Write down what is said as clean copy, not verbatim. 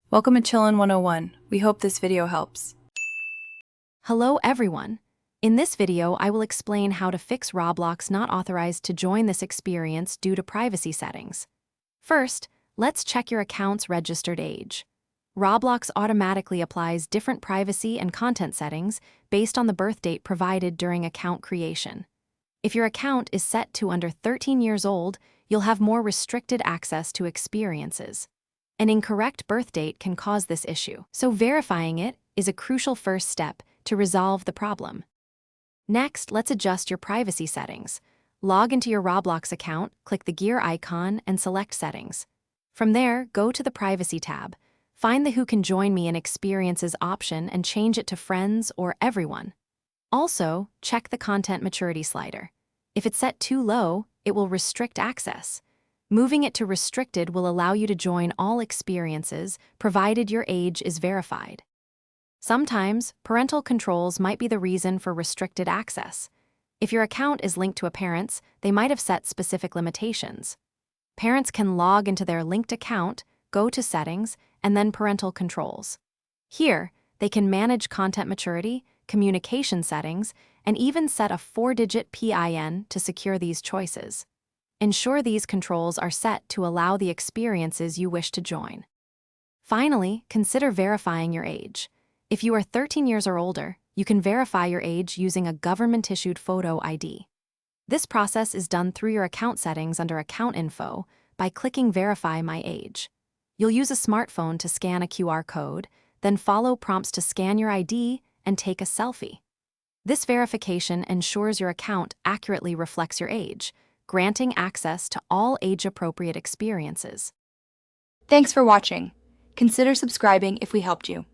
Welcome to Chillin' 101. We hope this video helps. Hello everyone. In this video, I will explain how to fix Roblox not authorized to join this experience due to privacy settings. First, let's check your account's registered age. Roblox automatically applies different privacy and content settings based on the birth date provided during account creation. If your account is set to under 13 years old, you'll have more restricted access to experiences. An incorrect birth date can cause this issue, so verifying it is a crucial first step to resolve the problem. Next, let's adjust your privacy settings. Log into your Roblox account, click the gear icon, and select Settings. From there, go to the Privacy tab. Find the Who Can Join Me in Experiences option and change it to Friends or Everyone. Also, check the Content Maturity slider. If it's set too low, it will restrict access. Moving it to Restricted will allow you to join all experiences, provided your age is verified. Sometimes, parental controls might be the reason for restricted access. If your account is linked to a parent's, they might have set specific limitations. Parents can log into their linked account, go to Settings, and then Parental Controls. Here, they can manage content maturity, communication settings, and even set a 4-digit PIN to secure these choices. Ensure these controls are set to allow the experiences you wish to join. Finally, consider verifying your age. If you are 13 years or older, you can verify your age using a government-issued photo ID. This process is done through your account settings under Account Info by clicking Verify My Age. You'll use a smartphone to scan a QR code, then follow prompts to scan your ID and take a selfie. This verification ensures your account accurately reflects your age, granting access to all age-appropriate experiences. Thanks for watching. Consider subscribing if we helped you.